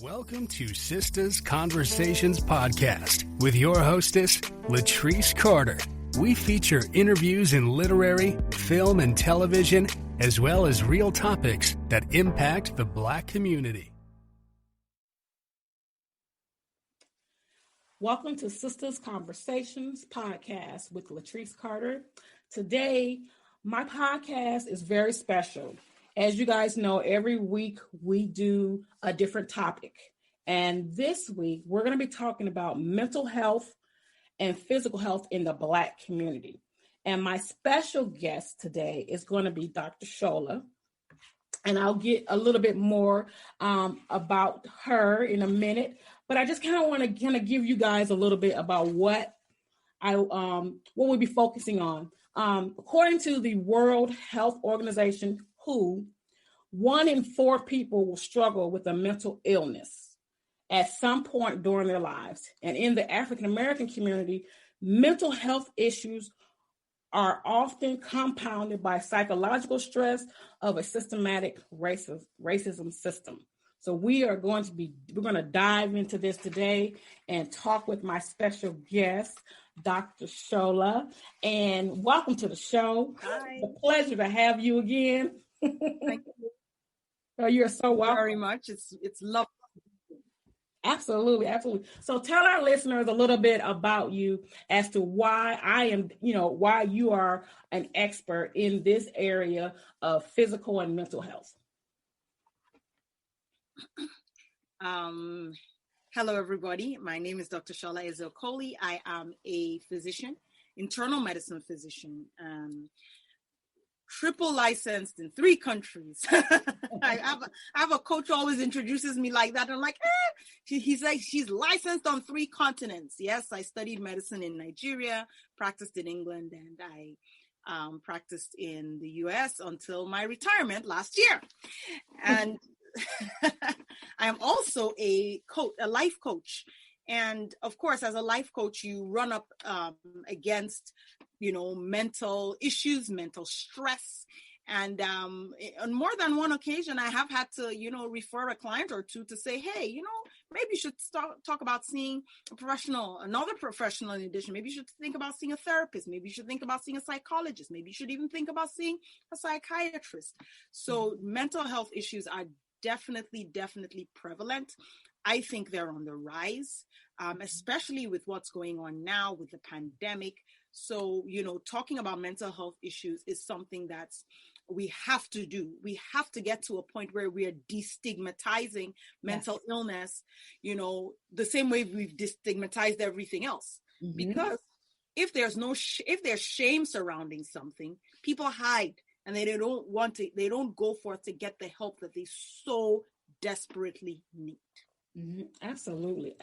Welcome to Sistah's Conversations podcast with your hostess, Letrise Carter. We feature interviews in literary, film, and television, as well as real topics that impact the Black community. Welcome to Sistah's Conversations podcast with Letrise Carter. Today, my podcast is very special. As you guys know, every week we do a different topic. And this week, we're going to be talking about mental health and physical health in the Black community. And my special guest today is going to be Dr. Shola. And I'll get a little bit more about her in a minute. But I just kind of want to give you guys a little bit about what we'll be focusing on. According to the World Health Organization, WHO, 1 in 4 people will struggle with a mental illness at some point during their lives. And in the African American community, mental health issues are often compounded by psychological stress of a systematic racism system. So we're going to dive into this today and talk with my special guest, Dr. Shola, and welcome to the show. Hi. It's a pleasure to have you again. Thank you. Oh, you're so welcome. Very much. It's lovely. Absolutely. So tell our listeners a little bit about you as to why why you are an expert in this area of physical and mental health. Hello, everybody. My name is Dr. Shola Ezeokoli. I am a physician, internal medicine physician, triple licensed in 3 countries. I have a coach who always introduces me like that. I'm like, he's like, she's licensed on 3 continents. Yes, I studied medicine in Nigeria, practiced in England, and I practiced in the US until my retirement last year. And I am also a life coach. And of course, as a life coach, you run up against, mental issues, mental stress. And on more than one occasion, I have had to, refer a client or 2 to say, hey, maybe you should talk about seeing another professional in addition. Maybe you should think about seeing a therapist. Maybe you should think about seeing a psychologist. Maybe you should even think about seeing a psychiatrist. So mental health issues are definitely prevalent. I think they're on the rise, especially with what's going on now with the pandemic. So, talking about mental health issues is something we have to do. We have to get to a point where we are destigmatizing mental illness, the same way we've destigmatized everything else. Mm-hmm. Because if there's shame surrounding something, people hide and they don't go forth to get the help that they so desperately need. Mm-hmm. Absolutely.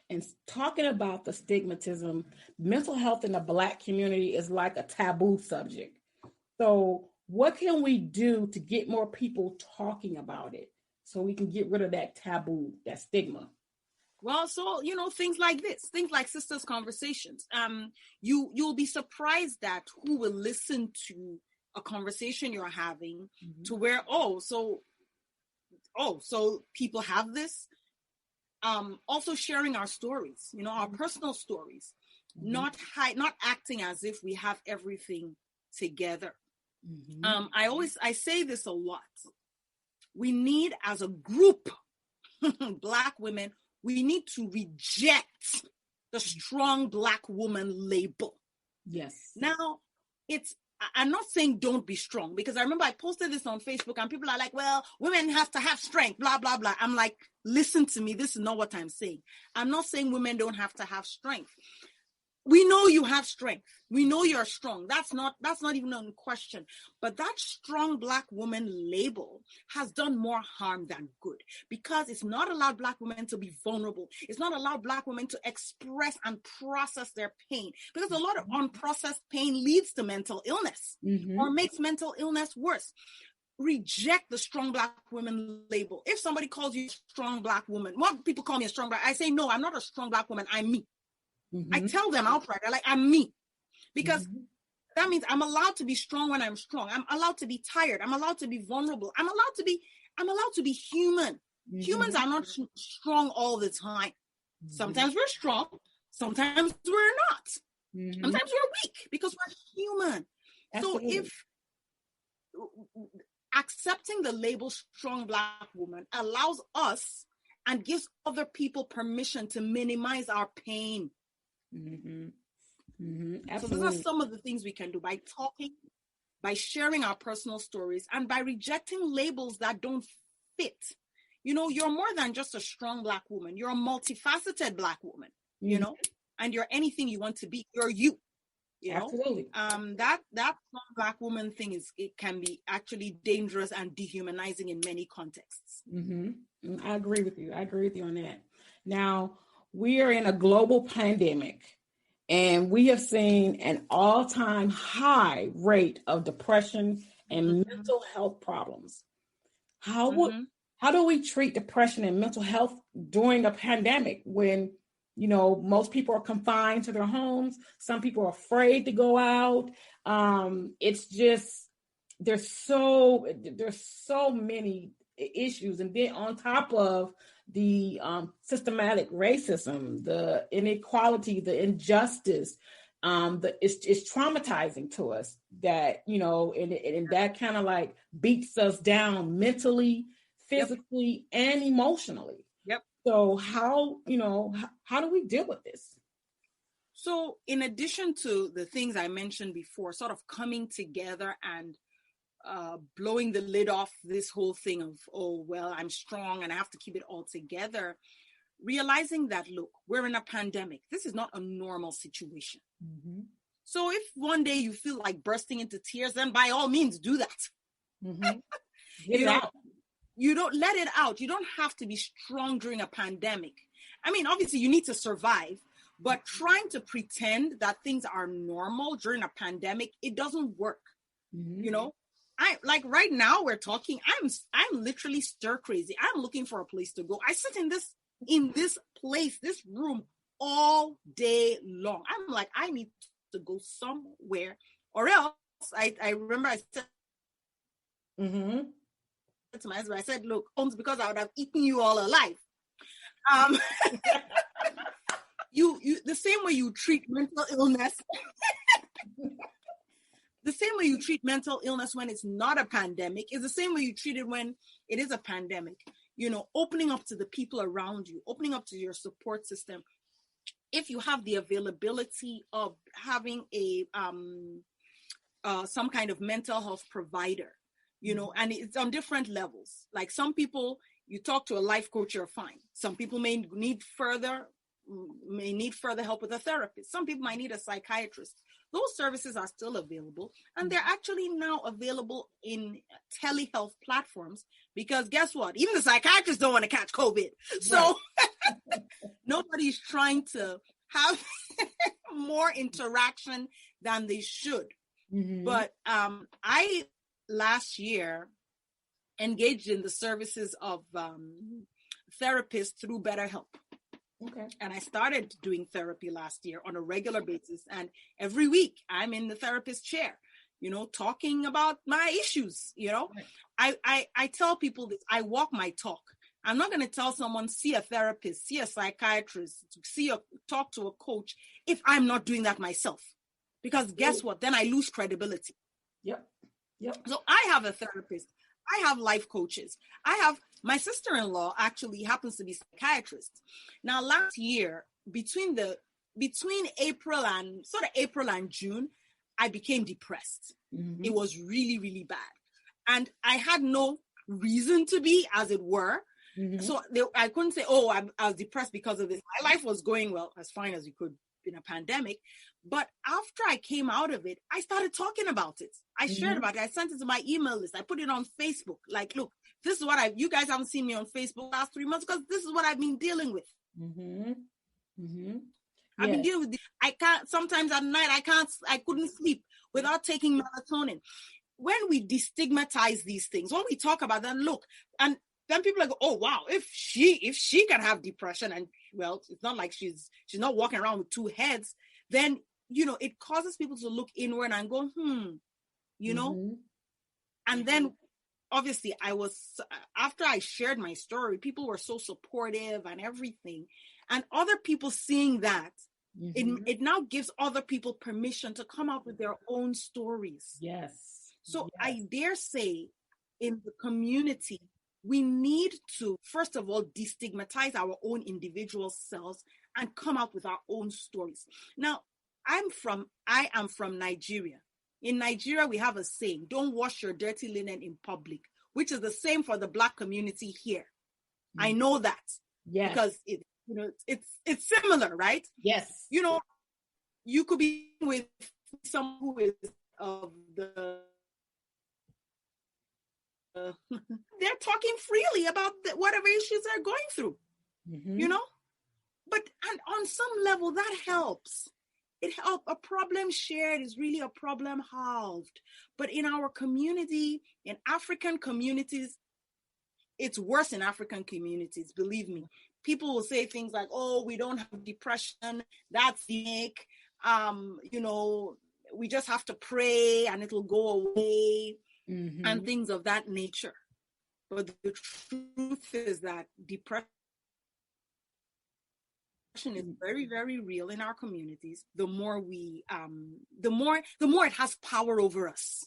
And talking about the stigmatism, mental health in the Black community is like a taboo subject. So what can we do to get more people talking about it so we can get rid of that taboo, that stigma? Well, so, things like this, things like Sistah's Conversations. You'll be surprised at who will listen to a conversation you're having, mm-hmm. to where, so people have this. Also sharing our stories, our personal stories, mm-hmm. not acting as if we have everything together. Mm-hmm. I say this a lot. We need, as a group, Black women, we need to reject the strong Black woman label. Yes. Now, I'm not saying don't be strong, because I remember I posted this on Facebook and people are like, well, women have to have strength, blah, blah, blah. I'm like, listen to me. This is not what I'm saying. I'm not saying women don't have to have strength. We know you have strength. We know you're strong. That's not even in question. But that strong Black woman label has done more harm than good, because it's not allowed Black women to be vulnerable. It's not allowed Black women to express and process their pain, because a lot of unprocessed pain leads to mental illness, mm-hmm. or makes mental illness worse. Reject the strong Black woman label. If somebody calls you a strong Black woman, what people call me a strong Black, I say, no, I'm not a strong Black woman. I'm me. Mm-hmm. I tell them outright, I'm me, because mm-hmm. that means I'm allowed to be strong when I'm strong. I'm allowed to be tired. I'm allowed to be vulnerable. I'm allowed to be human. Humans are not strong all the time. Sometimes we're strong, sometimes we're not. Sometimes we're weak because we're human. Absolutely. So if accepting the label strong Black woman allows us and gives other people permission to minimize our pain. So those are some of the things we can do by talking, by sharing our personal stories, and by rejecting labels that don't fit. You know, you're more than just a strong Black woman. You're a multifaceted Black woman, you know, and you're anything you want to be. You're you. You know? Absolutely. That strong Black woman thing it can be actually dangerous and dehumanizing in many contexts. I agree with you. I agree with you on that. Now, we are in a global pandemic, and we have seen an all-time high rate of depression and mental health problems. How do we treat depression and mental health during a pandemic when, you know, most people are confined to their homes? Some people are afraid to go out. It's just, there's so many issues. And then on top of the systematic racism, the inequality, the injustice, it's traumatizing to us that, you know, and that kind of like beats us down mentally, physically, and emotionally. So how do we deal with this? So in addition to the things I mentioned before, sort of coming together and blowing the lid off this whole thing of, oh, well, I'm strong and I have to keep it all together, realizing that, look, we're in a pandemic. This is not a normal situation. So if one day you feel like bursting into tears, then by all means do that. You don't let it out. You don't have to be strong during a pandemic. I mean, obviously you need to survive, but trying to pretend that things are normal during a pandemic, it doesn't work. You know, I like right now we're talking, I'm literally stir crazy. I'm looking for a place to go. I sit in this place, this room all day long. I'm like, I need to go somewhere, or else I remember I said to my husband, I said, look, Holmes, because I would have eaten you all alive. You the same way you treat mental illness, the same way you treat mental illness when it's not a pandemic is the same way you treat it when it is a pandemic. You know, opening up to the people around you, opening up to your support system. If you have the availability of having a some kind of mental health provider, you know, and it's on different levels. Like some people, you talk to a life coach, you're fine. Some people may need further help with a therapist. Some people might need a psychiatrist. Those services are still available, and they're actually now available in telehealth platforms, because guess what? Even the psychiatrists don't want to catch COVID. So nobody's trying to have more interaction than they should. But I last year engaged in the services of therapists through BetterHelp. And I started doing therapy last year on a regular basis. And every week I'm in the therapist chair, you know, talking about my issues, you know. I tell people this, I walk my talk. I'm not going to tell someone, see a therapist, see a psychiatrist, talk to a coach if I'm not doing that myself. Because guess what? Then I lose credibility. So I have a therapist. I have life coaches. I have my sister-in-law actually happens to be a psychiatrist. Now, last year, between April and June, I became depressed. It was really, really bad. And I had no reason to be, as it were. So I couldn't say, oh, I was depressed because of this. My life was going well, as fine as you could in a pandemic. But after I came out of it, I started talking about it. I shared about it. I sent it to my email list. I put it on Facebook. Like, look, this is what you guys haven't seen me on Facebook the last 3 months because this is what I've been dealing with. I've been dealing with this. I can't, sometimes at night, I couldn't sleep without taking melatonin. When we destigmatize these things, when we talk about them, look, and then people are like, oh, wow, if she can have depression, and well, it's not like she's not walking around with two heads, then, you know, it causes people to look inward and go, you know, and then obviously after I shared my story, people were so supportive and everything. And other people seeing that, it now gives other people permission to come out with their own stories. Yes. So I dare say in the community, we need to, first of all, destigmatize our own individual selves and come out with our own stories. Now, I am from Nigeria. In Nigeria, we have a saying, don't wash your dirty linen in public, which is the same for the Black community here. I know that. Yes. Because it's similar, right? Yes. You could be with someone who is of the they're talking freely about whatever issues they're going through, but and on some level that helps. It helps. A problem shared is really a problem halved. But in our community, in African communities, it's worse in African communities, believe me. People will say things like, oh, we don't have depression, that's unique. We just have to pray and it'll go away, and things of that nature. But the truth is that depression is very, very real in our communities. The more the more it has power over us.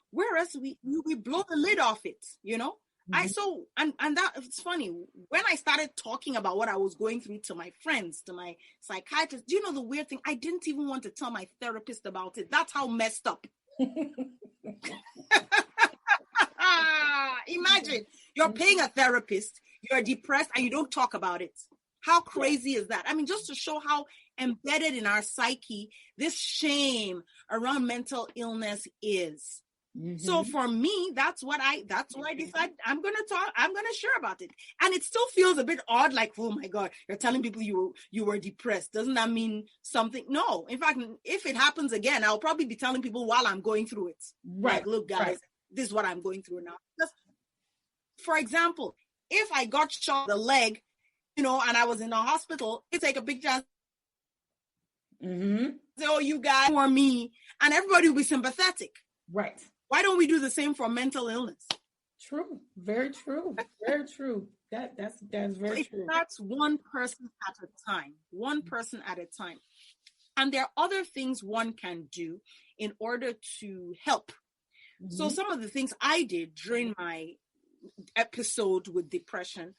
Whereas we blow the lid off it, and that it's funny. When I started talking about what I was going through to my friends, to my psychiatrist, do you know the weird thing? I didn't even want to tell my therapist about it. That's how messed up. Imagine you're paying a therapist, you're depressed, and you don't talk about it. How crazy is that? I mean, just to show how embedded in our psyche this shame around mental illness is. So for me, that's what I decided. I'm going to share about it. And it still feels a bit odd, like, oh my God, you're telling people you were depressed. Doesn't that mean something? No. In fact, if it happens again, I'll probably be telling people while I'm going through it. Right. Like, look, guys, this is what I'm going through now. Because, for example, if I got shot in the leg, and I was in the hospital, you take a big chance. Say, oh, you guys for me, and everybody will be sympathetic. Right. Why don't we do the same for mental illness? True. Very true. Very true. That's very true. That's one person at a time. One person at a time. And there are other things one can do in order to help. So some of the things I did during my episode with depression,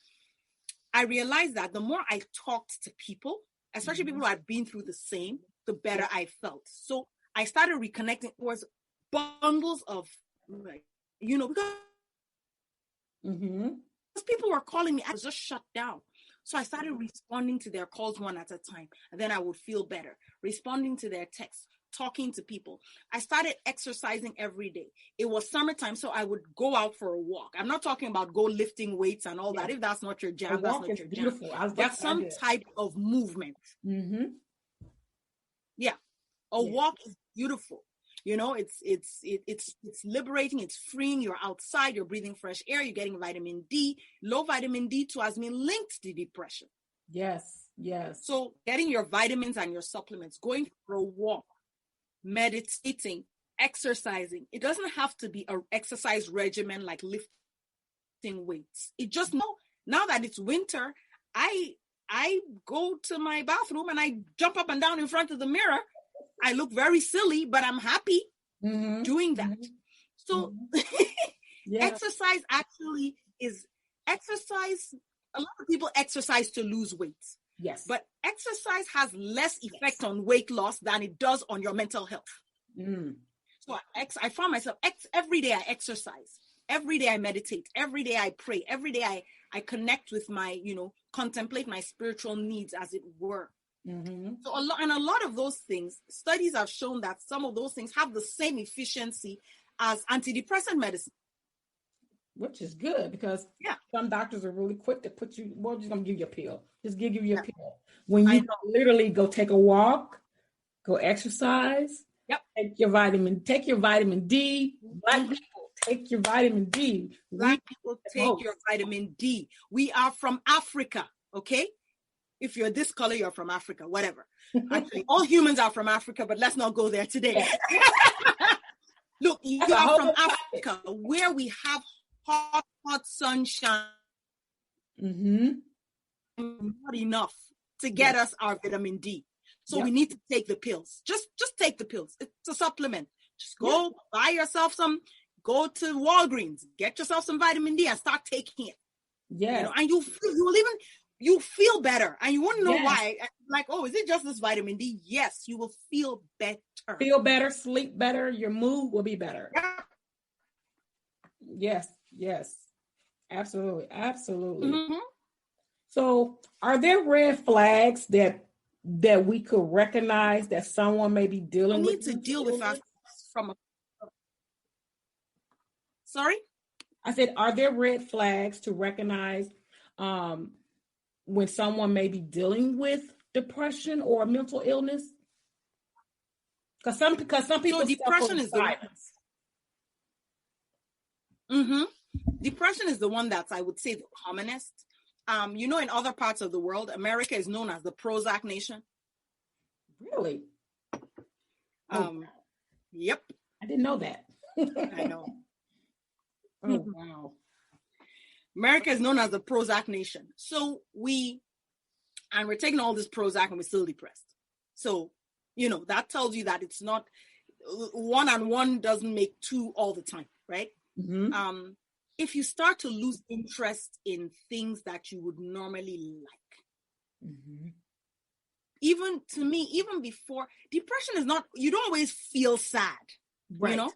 I realized that the more I talked to people, especially people who had been through the same, the better I felt. So I started reconnecting towards bundles of, because people were calling me, I was just shut down. So I started responding to their calls one at a time, and then I would feel better. Responding to their texts, talking to people. I started exercising every day. It was summertime, so I would go out for a walk. I'm not talking about go lifting weights and all that. If that's not your jam, that's not your beautiful. jam. That's some type of movement. Yeah. A walk is beautiful. It's liberating, it's freeing, you're outside, you're breathing fresh air, you're getting vitamin D. Low vitamin D2 has been linked to depression. Yes. So getting your vitamins and your supplements, going for a walk, meditating, exercising. It doesn't have to be an exercise regimen like lifting weights. It just, now that it's winter, I go to my bathroom and I jump up and down in front of the mirror. I look very silly, but I'm happy doing that. So exercise actually is exercise. A lot of people exercise to lose weight. Yes. But exercise has less effect on weight loss than it does on your mental health. So I found myself every day I exercise. Every day I meditate. Every day I pray. Every day I connect with my, contemplate my spiritual needs, as it were. So a lot of those things, studies have shown that some of those things have the same efficiency as antidepressant medicine. Which is good, because some doctors are really quick to put you, well, just gonna give you a pill. Just give you a pill. When you literally go take a walk, go exercise, take your vitamin D. Black people, take your vitamin D. Black people, take your vitamin D. We are from Africa, okay? If you're this color, you're from Africa, whatever. Actually, all humans are from Africa, but let's not go there today. Look, you are from Africa, where we have hot sunshine. Not enough to get us our vitamin D. So we need to take the pills. Just take the pills. It's a supplement. Just go buy yourself some. Go to Walgreens, get yourself some vitamin D, and start taking it. Yeah, you know, and you'll feel better, and you wouldn't know why. Like, oh, is it just this vitamin D? Yes, you will feel better. Feel better, sleep better. Your mood will be better. Yes, absolutely. So, are there red flags that we could recognize that someone may be dealing with? We need to deal with us from a. Sorry? I said, are there red flags to recognize when someone may be dealing with depression or mental illness? Because some people depression is silence. Depression is the one that's, I would say, the commonest. You know, in other parts of the world, America is known as the Prozac nation. Really? Yep. I didn't know that. I know. Oh, wow. America is known as the Prozac nation. So we're taking all this Prozac and we're still depressed. So, you know, that tells you that it's not, one and one doesn't make two all the time, right? If you start to lose interest in things that you would normally like, even to me, even before, depression is not, you don't always feel sad, you know?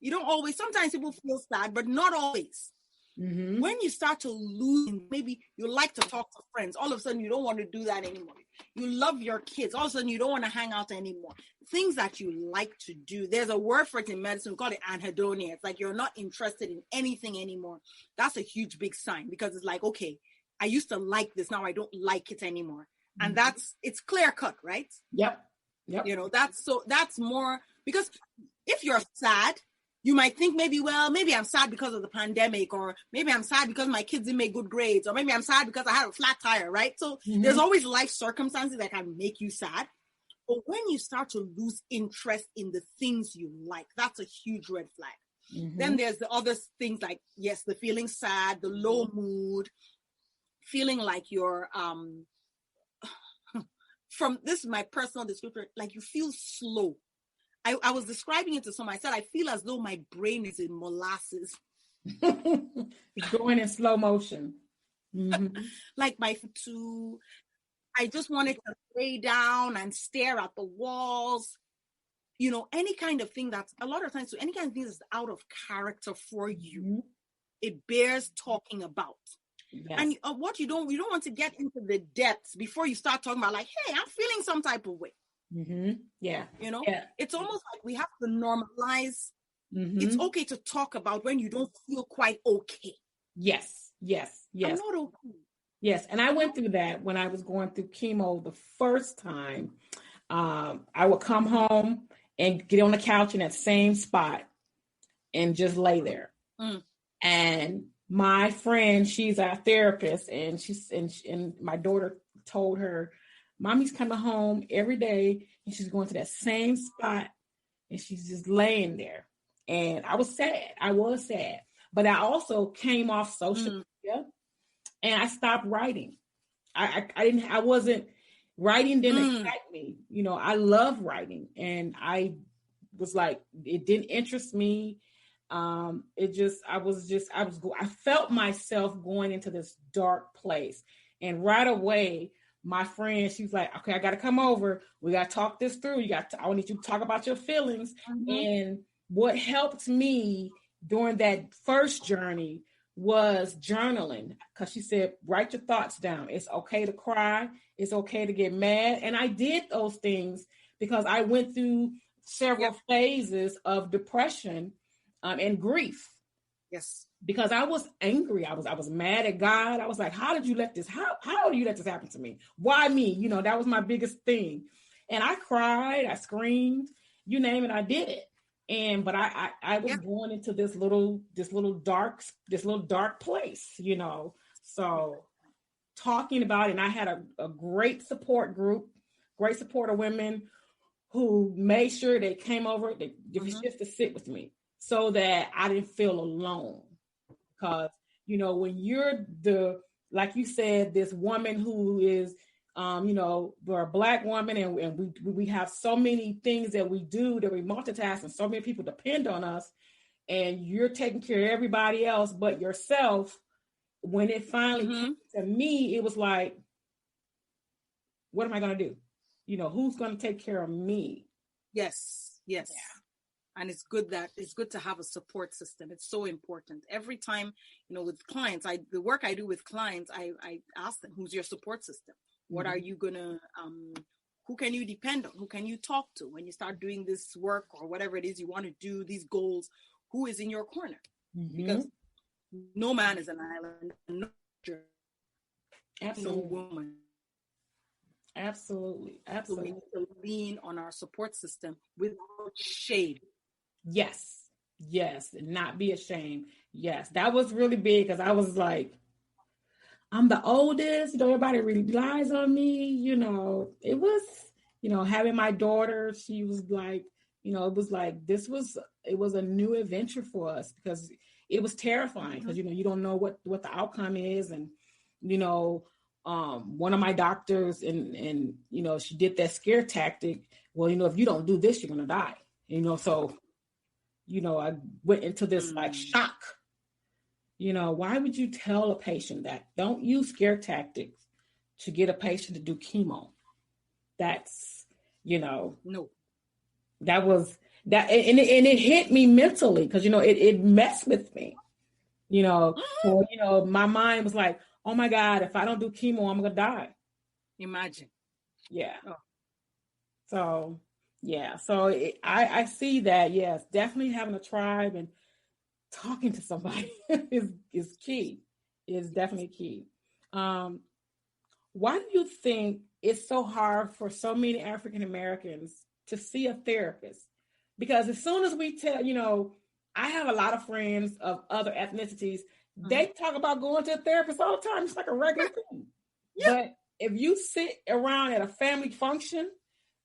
You don't always, sometimes people feel sad, but not always. When you start to lose, maybe you like to talk to friends, all of a sudden you don't want to do that anymore. You love your kids, all of a sudden you don't want to hang out anymore. Things that you like to do. There's a word for it in medicine, we call it anhedonia. It's like you're not interested in anything anymore. That's a huge, big sign, because it's like, okay, I used to like this, now I don't like it anymore. And it's clear cut, right? Yep. You know, that's more, because if you're sad, you might think maybe I'm sad because of the pandemic, or maybe I'm sad because my kids didn't make good grades, or maybe I'm sad because I had a flat tire, right? So there's always life circumstances that can make you sad. But when you start to lose interest in the things you like, that's a huge red flag. Then there's the other things like, yes, the feeling sad, the low mood, feeling like you're, from this is my personal description, like you feel slow. I was describing it to someone. I said, I feel as though my brain is in molasses. It's going in slow motion. Like I just wanted to lay down and stare at the walls. You know, any kind of thing that's, a lot of times, any kind of thing that's out of character for you, it bears talking about. Yes. And what you don't want to get into the depths before you start talking about, like, hey, I'm feeling some type of way. Yeah. You know, it's almost like we have to normalize. It's okay to talk about when you don't feel quite okay. Yes. I'm not okay. Yes. And I went through that when I was going through chemo the first time. I would come home and get on the couch in that same spot and just lay there. And my friend, she's our therapist, and and my daughter told her, Mommy's coming home every day and she's going to that same spot and she's just laying there. And I was sad, but I also came off social media and I stopped writing. Writing didn't excite me. You know, I love writing, and I was like, it didn't interest me. I felt myself going into this dark place, and right away, my friend, she's like, okay, I got to come over. We got to talk this through. I need you to talk about your feelings. And what helped me during that first journey was journaling, because she said, write your thoughts down. It's okay to cry. It's okay to get mad. And I did those things because I went through several phases of depression and grief. Yes. Because I was angry. I was mad at God. I was like, how do you let this happen to me? Why me? You know, that was my biggest thing. And I cried, I screamed, you name it, I did it. But I was going into this little dark place, you know. So talking about it, and I had a great support group, great support of women who made sure they came over just to sit with me so that I didn't feel alone. Because, when you're like you said, this woman who is, we're a Black woman and we have so many things that we do, that we multitask, and so many people depend on us, and you're taking care of everybody else but yourself. When it finally came to me, it was like, what am I going to do? Who's going to take care of me? Yes. Yeah. And it's good to have a support system. It's so important. Every time, with clients, the work I do with clients, I ask them, who's your support system? What are you gonna, who can you depend on? Who can you talk to when you start doing this work or whatever it is you want to do, these goals? Who is in your corner? Because no man is an island. No woman. Absolutely. So we need to lean on our support system without shame. Yes. Not be ashamed. Yes. That was really big, because I was like, I'm the oldest, everybody relies on me. It was, having my daughter, she was like, it was like, it was a new adventure for us, because it was terrifying, because, you don't know what the outcome is. And, one of my doctors and she did that scare tactic. Well, if you don't do this, you're going to die, so, I went into this like shock. Why would you tell a patient that? Don't use scare tactics to get a patient to do chemo. That's, no. That was that. And it hit me mentally, because, it messed with me, So, my mind was like, oh my God, if I don't do chemo, I'm going to die. Imagine. Yeah. Oh. So, yeah. So I see that. Yes, definitely having a tribe and talking to somebody is key. Is definitely key. Why do you think it's so hard for so many African Americans to see a therapist? Because as soon as we tell, I have a lot of friends of other ethnicities. They talk about going to a therapist all the time. It's like a regular thing. Yeah. But if you sit around at a family function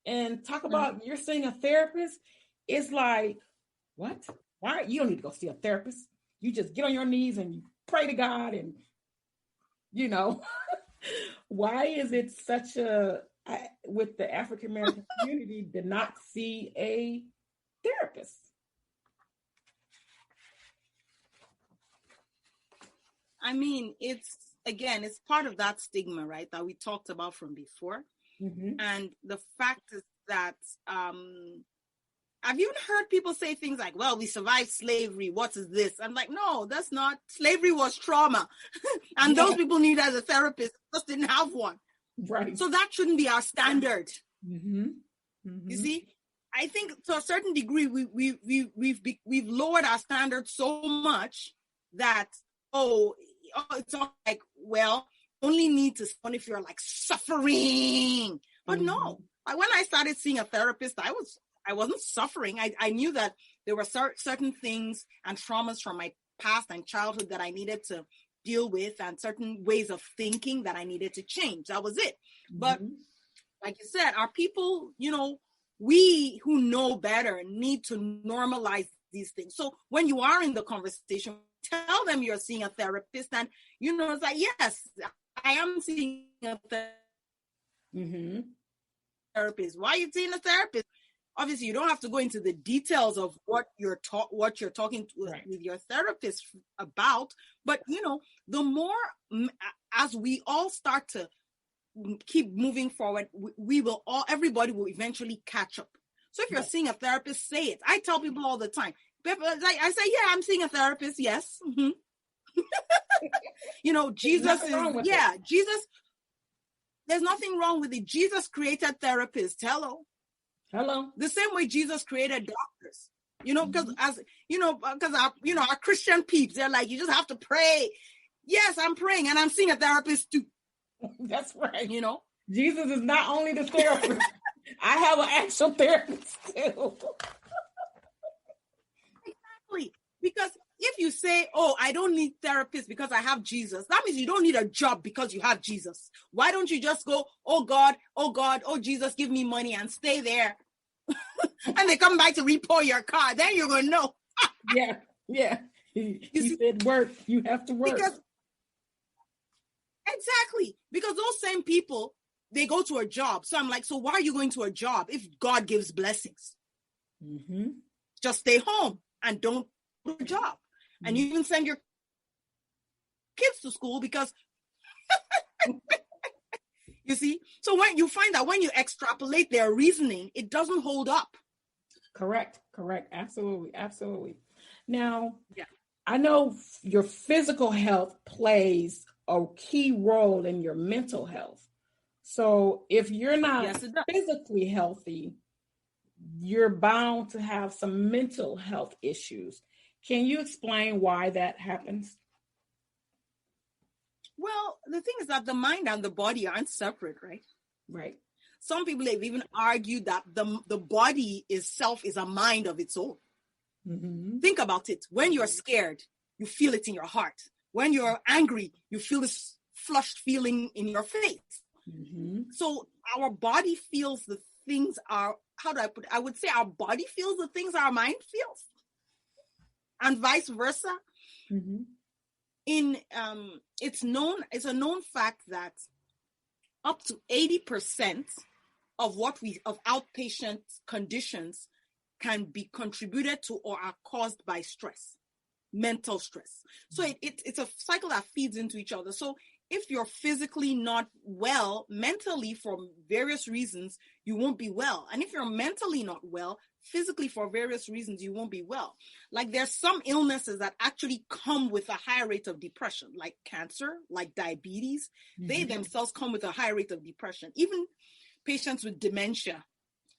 and talk about you're seeing a therapist, it's like, what? Why? You don't need to go see a therapist. You just get on your knees and you pray to God, and why is it such with the African American community to not see a therapist? I mean, it's part of that stigma, right, that we talked about from before. And the fact is that, I've even heard people say things like, well, we survived slavery. What is this? I'm like, no, that's not. Slavery was trauma. And those people need as a therapist, just didn't have one. Right. So that shouldn't be our standard. You see, I think to a certain degree, we've lowered our standards so much that, it's all like, well, only need to someone if you're like suffering. But no, when I started seeing a therapist, I wasn't suffering. I knew that there were certain things and traumas from my past and childhood that I needed to deal with, and certain ways of thinking that I needed to change. That was it. But like you said, our people, we who know better need to normalize these things. So when you are in the conversation, tell them you're seeing a therapist, and it's like, yes, I am seeing a therapist. Why are you seeing a therapist? Obviously, you don't have to go into the details of what you're talking with your therapist about, but the more as we all start to keep moving forward, everybody will eventually catch up. So if you're seeing a therapist, say it. I tell people all the time. I say, yeah, I'm seeing a therapist. Yes. Jesus is, Jesus, there's nothing wrong with it. Jesus created therapists. Hello. The same way Jesus created doctors, because our Christian peeps, they're like, you just have to pray. Yes, I'm praying and I'm seeing a therapist too. That's right. Jesus is not only the therapist. I have an actual therapist too. Exactly. Because if you say, oh, I don't need therapists because I have Jesus, that means you don't need a job because you have Jesus. Why don't you just go, oh God, oh Jesus, give me money and stay there? and they come back to repo your car, then you're going to know. Yeah. He said work. You have to work. Exactly. Because those same people, they go to a job. So I'm like, so why are you going to a job if God gives blessings? Mm-hmm. Just stay home and don't do a job. Mm-hmm. And you even send your kids to school because you see, so when you find that when you extrapolate their reasoning, it doesn't hold up. Correct. Absolutely. Now, I know your physical health plays a key role in your mental health. So if you're not physically healthy, you're bound to have some mental health issues. Can you explain why that happens? Well, the thing is that the mind and the body aren't separate, right? Right. Some people have even argued that the body itself is a mind of its own. Mm-hmm. Think about it. When you're scared, you feel it in your heart. When you're angry, you feel this flushed feeling in your face. Mm-hmm. So our body feels the things how do I put it? I would say our body feels the things our mind feels. And vice versa. Mm-hmm. It's a known fact that up to 80% of outpatient conditions can be contributed to or are caused by stress, mental stress. So it's a cycle that feeds into each other. So if you're physically not well, mentally for various reasons, you won't be well. And if you're mentally not well, physically for various reasons, you won't be well. Like there's some illnesses that actually come with a higher rate of depression, like cancer, like diabetes. Mm-hmm. They themselves come with a higher rate of depression. Even patients with dementia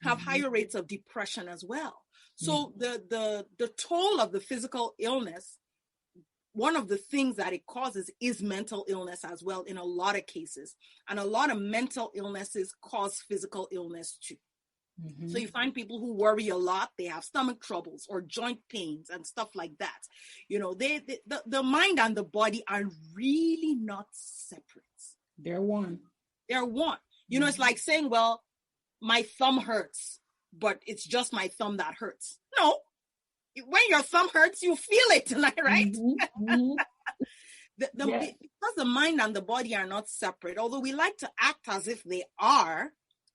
have higher rates of depression as well. So the toll of the physical illness, one of the things that it causes is mental illness as well in a lot of cases. And a lot of mental illnesses cause physical illness too. Mm-hmm. So you find people who worry a lot, they have stomach troubles or joint pains and stuff like that. You know, the mind and the body are really not separate. They're one. You know, it's like saying, well, my thumb hurts, but it's just my thumb that hurts. No. When your thumb hurts, you feel it, right? Mm-hmm. Because the mind and the body are not separate, although we like to act as if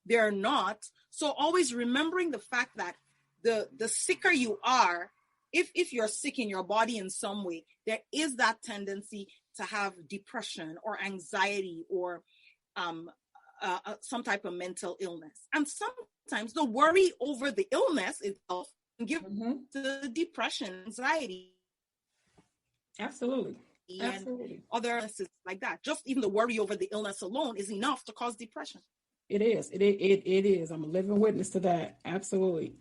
they're not. So always remembering the fact that the sicker you are, if you're sick in your body in some way, there is that tendency to have depression or anxiety or some type of mental illness. And sometimes the worry over the illness itself give to depression, anxiety. Absolutely. And other illnesses like that. Just even the worry over the illness alone is enough to cause depression. It is. It is. I'm a living witness to that. Absolutely.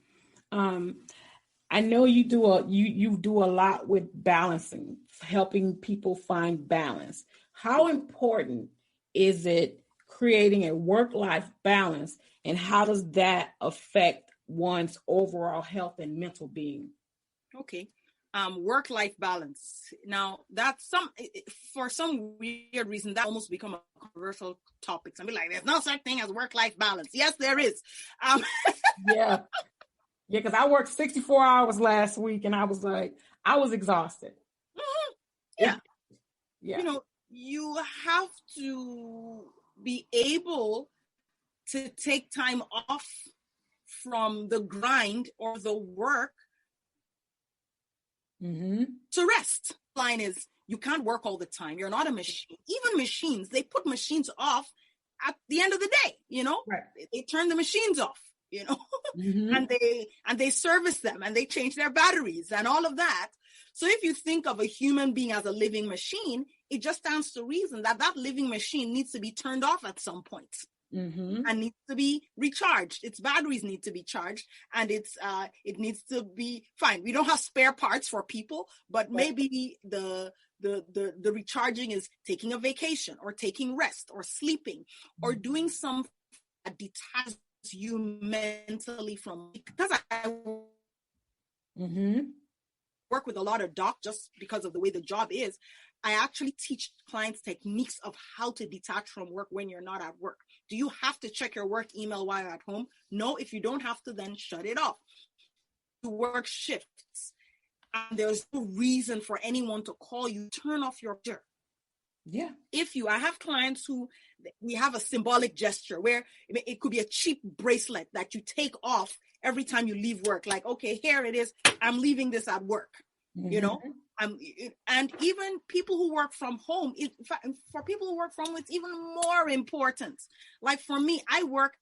I know you do a lot with balancing, helping people find balance. How important is it creating a work-life balance, and how does that affect one's overall health and mental being? Okay. Work-life balance. Now, that's for some weird reason, that almost become a controversial topic. Some people like, there's no such thing as work-life balance. Yes, there is. Yeah, because I worked 64 hours last week, and I was exhausted. Mm-hmm. Yeah. You know, you have to be able to take time off from the grind or the work to rest. Line is, you can't work all the time. You're not a machine. Even machines, they put machines off at the end of the day, you know? Right. They turn the machines off, you know? and they service them and they change their batteries and all of that. So if you think of a human being as a living machine, it just stands to reason that living machine needs to be turned off at some point. And needs to be recharged. Its batteries need to be charged, and it needs to be fine. We don't have spare parts for people, but maybe the recharging is taking a vacation or taking rest or sleeping or doing something that detaches you mentally from. Because I work with a lot of docs just because of the way the job is. I actually teach clients techniques of how to detach from work when you're not at work, Do you have to check your work email while you're at home? No, if you don't have to, then shut it off. You work shifts, and there's no reason for anyone to call you. Turn off your computer. Yeah. I have clients who we have a symbolic gesture where it could be a cheap bracelet that you take off every time you leave work. Like, okay, here it is. I'm leaving this at work. You know, and even people who work from home, for people who work from home, it's even more important. Like for me,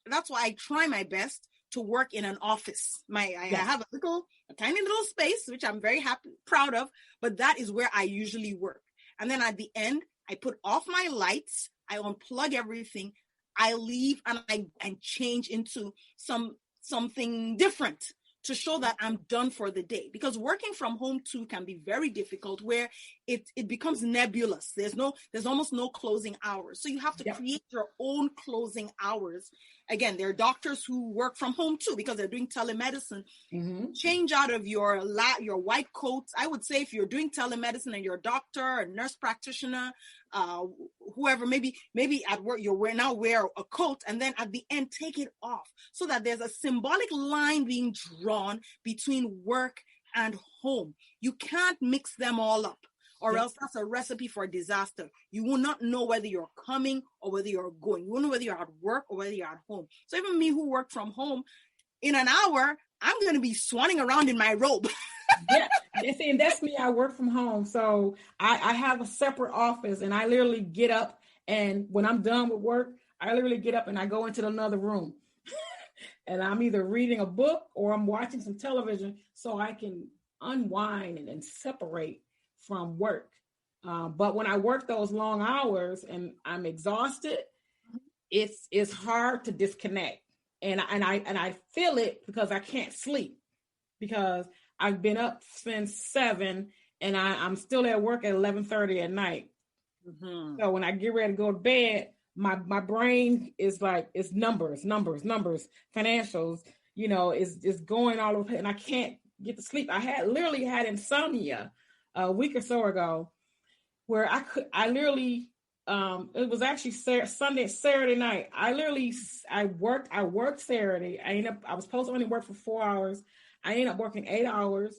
that's why I try my best to work in an office. I have a tiny little space, which I'm very proud of, but that is where I usually work. And then at the end, I put off my lights, I unplug everything, I leave, and I change into something different to show that I'm done for the day. Because working from home too can be very difficult, where it becomes nebulous. There's almost no closing hours. So you have to create your own closing hours. Again, there are doctors who work from home too because they're doing telemedicine. Change out of your white coats. I would say if you're doing telemedicine and you're a doctor, a nurse practitioner, whoever, maybe at work now wear a coat, and then at the end take it off, so that there's a symbolic line being drawn between work and home. You can't mix them all up, or else that's a recipe for disaster. You will not know whether you're coming or whether you're going. You won't know whether you're at work or whether you're at home. So even me who work from home, in an hour, I'm going to be swanning around in my robe. And that's me. I work from home. So I have a separate office, and I literally get up, and when I'm done with work, I literally get up and I go into another room. And I'm either reading a book or I'm watching some television so I can unwind and separate from work. But when I work those long hours and I'm exhausted, it's hard to disconnect. And I feel it because I can't sleep, because I've been up since 7 and I'm still at work at 11:30 at night. So when I get ready to go to bed, my brain is like, it's numbers, financials, it's going all over, and I can't get to sleep. I literally had insomnia a week or so ago, where I literally, it was actually Saturday night. I worked Saturday. I was supposed to only work for 4 hours. I ended up working 8 hours,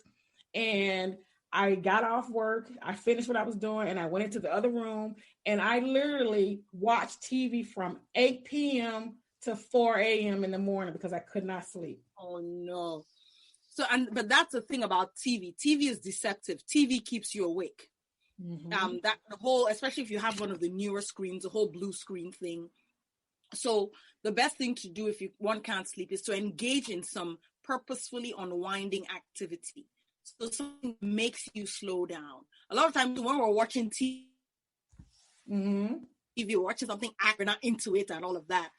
and I got off work. I finished what I was doing, and I went into the other room, and I literally watched TV from 8 p.m. to 4 a.m. in the morning because I could not sleep. Oh no. But that's the thing about TV. TV is deceptive. TV keeps you awake. That the whole, especially if you have one of the newer screens, the whole blue screen thing. So the best thing to do if one can't sleep is to engage in some purposefully unwinding activity. So something makes you slow down. A lot of times when we're watching TV, if you're watching something, we're not into it and all of that.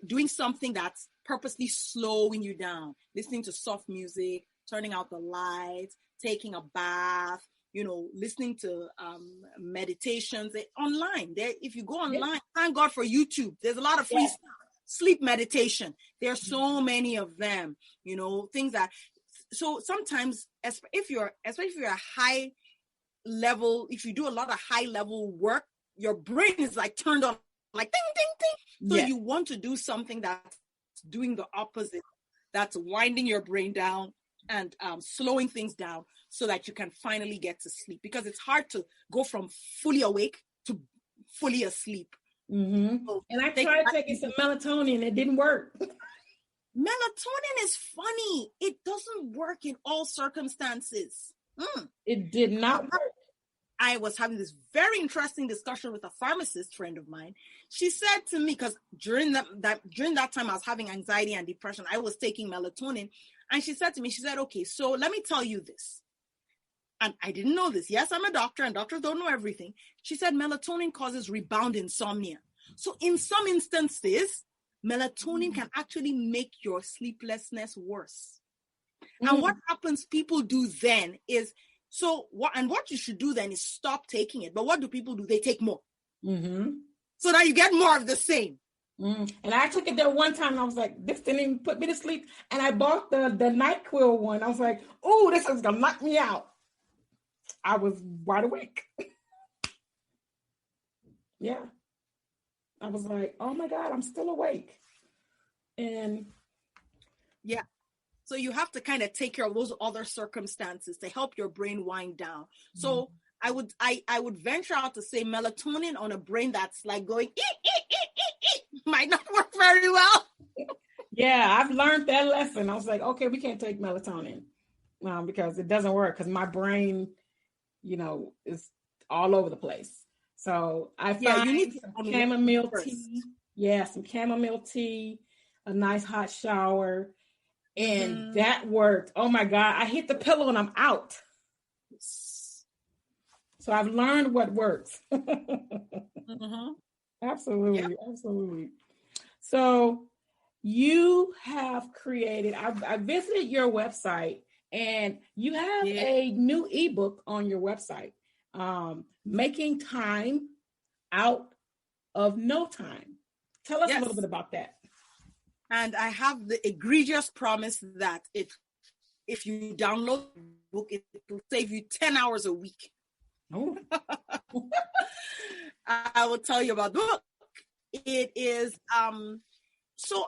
Doing something that's purposely slowing you down, listening to soft music, turning out the lights, taking a bath, listening to meditations online. If you go online, thank God for YouTube. There's a lot of free sleep meditation. There's so many of them, things that. So sometimes, especially if you're a high level, if you do a lot of high level work, your brain is like turned on, like ding, ding, ding. So you want to do something that's doing the opposite, that's winding your brain down and slowing things down so that you can finally get to sleep. Because it's hard to go from fully awake to fully asleep. So and I tried taking some melatonin. It didn't work. Melatonin is funny. It doesn't work in all circumstances. It did not work. I was having this very interesting discussion with a pharmacist friend of mine. She said to me, because during that time I was having anxiety and depression, I was taking melatonin. And she said to me, okay, so let me tell you this. And I didn't know this. Yes, I'm a doctor and doctors don't know everything. She said melatonin causes rebound insomnia. So in some instances, melatonin can actually make your sleeplessness worse. And what happens, people do then is, what you should do then is stop taking it. But what do people do? They take more. So that you get more of the same. And I took it there one time and I was like, this didn't even put me to sleep. And I bought the NyQuil one. I was like, oh, this is going to knock me out. I was wide awake. Yeah. I was like, oh my God, I'm still awake. And yeah. So you have to kind of take care of those other circumstances to help your brain wind down. So I would venture out to say melatonin on a brain that's like going might not work very well. Yeah, I've learned that lesson. I was like, okay, we can't take melatonin because it doesn't work because my brain, is all over the place. So I find you need some chamomile tea. Yeah, some chamomile tea, a nice hot shower. And that worked. Oh my God, I hit the pillow and I'm out. So I've learned what works. Absolutely, yep. Absolutely. So you have created, I visited your website and you have a new ebook on your website, Making Time Out of No Time. Tell us a little bit about that. And I have the egregious promise that if you download the book, it will save you 10 hours a week. Oh. I will tell you about the book. It is, so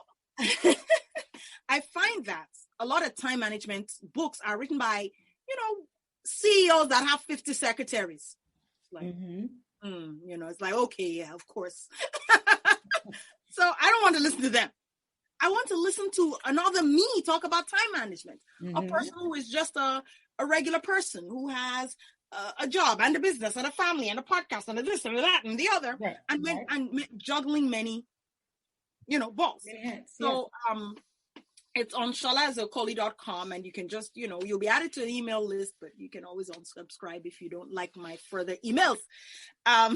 I find that a lot of time management books are written by, CEOs that have 50 secretaries. Like, it's like, okay, yeah, of course. So I don't want to listen to them. I want to listen to another me talk about time management. A person who is just a regular person who has a job and a business and a family and a podcast and a this and a that and the other, and juggling many, balls. So it's on sholaezeokoli.com, and you can just, you'll be added to an email list, but you can always unsubscribe if you don't like my further emails. I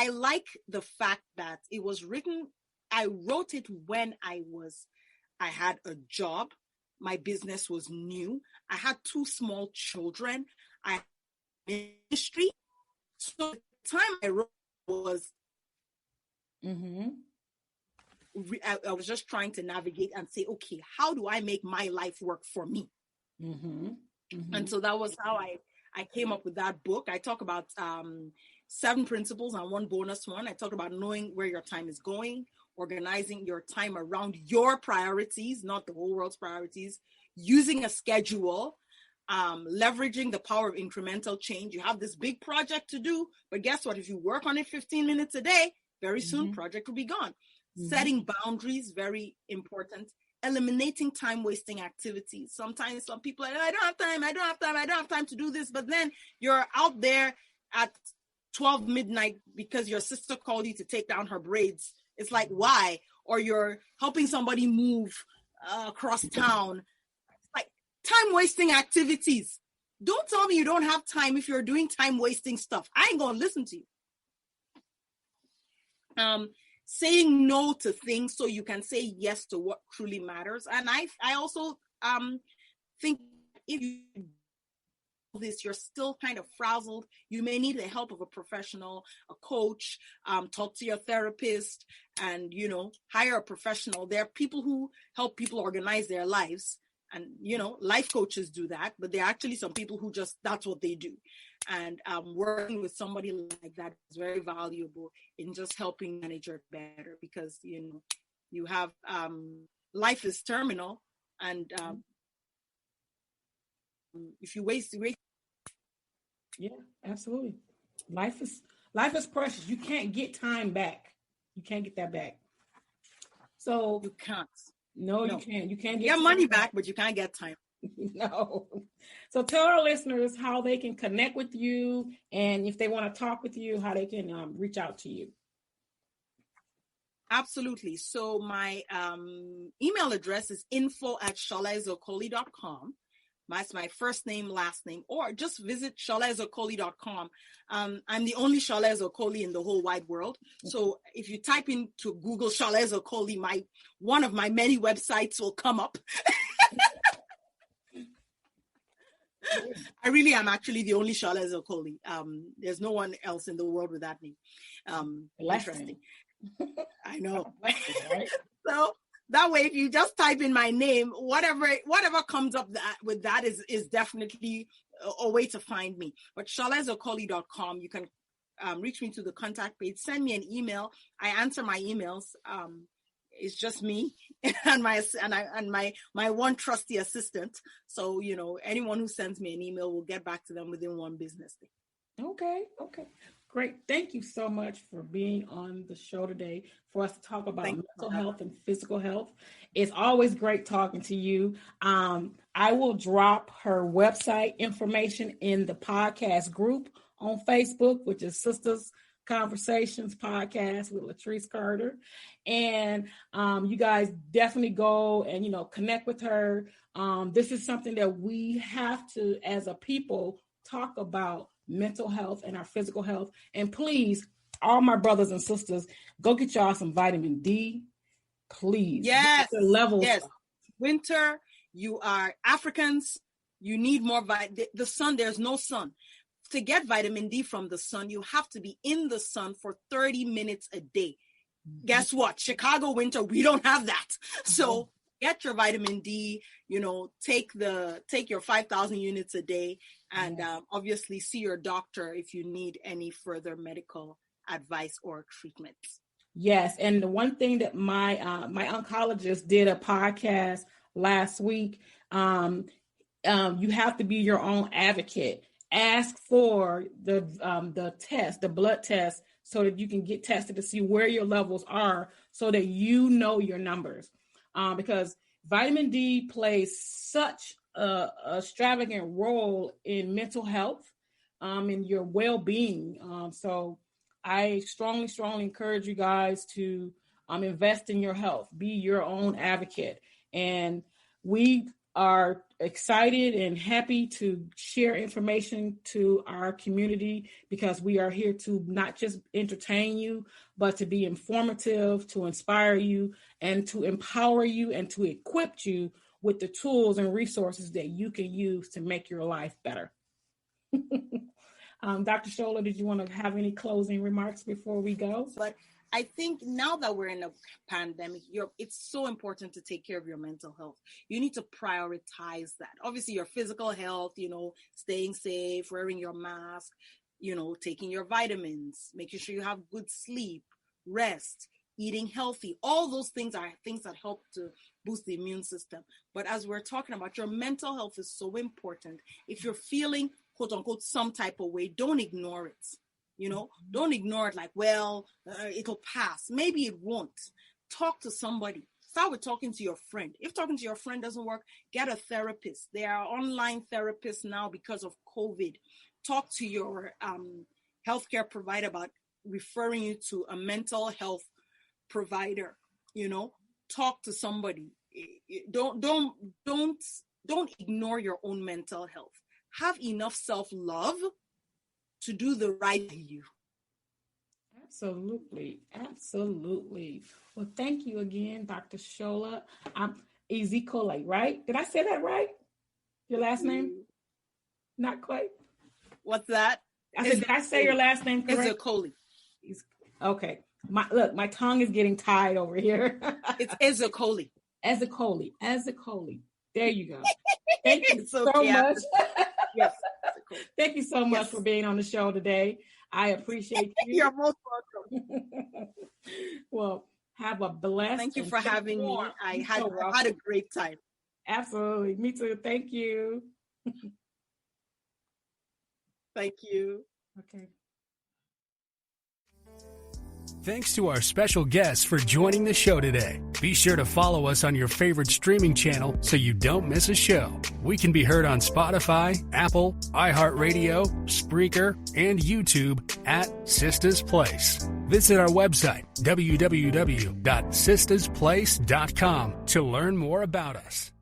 like the fact that it was written. I wrote it when I had a job. My business was new. I had 2 small children. I had ministry. So the time I wrote was, I was just trying to navigate and say, okay, how do I make my life work for me? And so that was how I came up with that book. I talk about 7 principles and 1 bonus one. I talk about knowing where your time is going, organizing your time around your priorities, not the whole world's priorities, using a schedule, leveraging the power of incremental change. You have this big project to do, but guess what? If you work on it 15 minutes a day, very soon project will be gone. Setting boundaries, very important. Eliminating time-wasting activities. Sometimes some people are like, I don't have time to do this, but then you're out there at 12 midnight because your sister called you to take down her braids. It's like, why? Or you're helping somebody move across town. It's like time-wasting activities. Don't tell me you don't have time if you're doing time-wasting stuff. I ain't going to listen to you. Saying no to things so you can say yes to what truly matters. And I also think if you do this, you're still kind of frazzled, you may need the help of a professional, a coach, talk to your therapist, and hire a professional. There are people who help people organize their lives, and life coaches do that, but there are actually some people who just, that's what they do. And working with somebody like that is very valuable in just helping manage it better, because you have life is terminal, and if you waste. Yeah, absolutely. Life is precious. You can't get time back. You can't get that back. So you can't. No, you can't. You can't get money back, but you can't get time. No. So tell our listeners how they can connect with you, and if they want to talk with you, how they can reach out to you. Absolutely. So my email address is info@sholaezeokoli.com. That's my first name, last name, or just visit sholaezeokoli.com. I'm the only Shola Ezeokoli in the whole wide world. So if you type into Google Shola Ezeokoli, one of my many websites will come up. I really am actually the only Shola Ezeokoli. There's no one else in the world with that name. Interesting. I know. Right? So that way, if you just type in my name, whatever comes up with that is definitely a way to find me. But sholaezeokoli.com, you can reach me through the contact page. Send me an email. I answer my emails. It's just me and my one trusty assistant. So, anyone who sends me an email will get back to them within one business day. Okay. Great. Thank you so much for being on the show today for us to talk about mental health and physical health. It's always great talking to you. I will drop her website information in the podcast group on Facebook, which is Sistah's Conversations Podcast with Letrise Carter. And you guys definitely go and, connect with her. This is something that we have to, as a people, talk about mental health and our physical health. And please, all my brothers and sisters, go get y'all some vitamin D, please. Yes. The levels. Yes. Winter, you are Africans, you need more the sun. There's no sun. To get vitamin D from the sun, you have to be in the sun for 30 minutes a day. Mm-hmm. Guess what? Chicago winter, we don't have that. Mm-hmm. So get your vitamin D, take your 5,000 units a day, and obviously see your doctor if you need any further medical advice or treatment. Yes. And the one thing that my oncologist did a podcast last week, you have to be your own advocate. Ask for the test, the blood test, so that you can get tested to see where your levels are so that you know your numbers. Because vitamin D plays such a extravagant role in mental health, in your well-being. So I strongly encourage you guys to invest in your health, be your own advocate. And we are excited and happy to share information to our community, because we are here to not just entertain you, but to be informative, to inspire you, and to empower you, and to equip you with the tools and resources that you can use to make your life better. Dr. Shola, did you want to have any closing remarks before we go? But I think now that we're in a pandemic, it's so important to take care of your mental health. You need to prioritize that. Obviously, your physical health, staying safe, wearing your mask, taking your vitamins, making sure you have good sleep, rest, eating healthy. All those things are things that help to boost the immune system. But as we're talking about, your mental health is so important. If you're feeling, quote unquote, some type of way, don't ignore it. Don't ignore it like, it'll pass. Maybe it won't. Talk to somebody. Start with talking to your friend. If talking to your friend doesn't work, get a therapist. There are online therapists now because of COVID. Talk to your healthcare provider about referring you to a mental health provider. Talk to somebody. Don't ignore your own mental health. Have enough self-love to do the right thing you. Absolutely. Well, thank you again, Dr. Shola Ezeokoli, right? Did I say that right? Your last name? Not quite. What's that? I said, did I say your last name correct? Ezeokoli. Okay. My tongue is getting tied over here. It's Ezeokoli. Ezeokoli. There you go. Thank you so okay. much. Yes. Thank you so much for being on the show today. I appreciate you. You're most welcome. Well, have a blessed. Thank you for having me. I had a great time. Absolutely. Me too. Thank you. Thank you. Okay. Thanks to our special guests for joining the show today. Be sure to follow us on your favorite streaming channel so you don't miss a show. We can be heard on Spotify, Apple, iHeartRadio, Spreaker, and YouTube at Sistah's Place. Visit our website, www.sistahsplace.com, to learn more about us.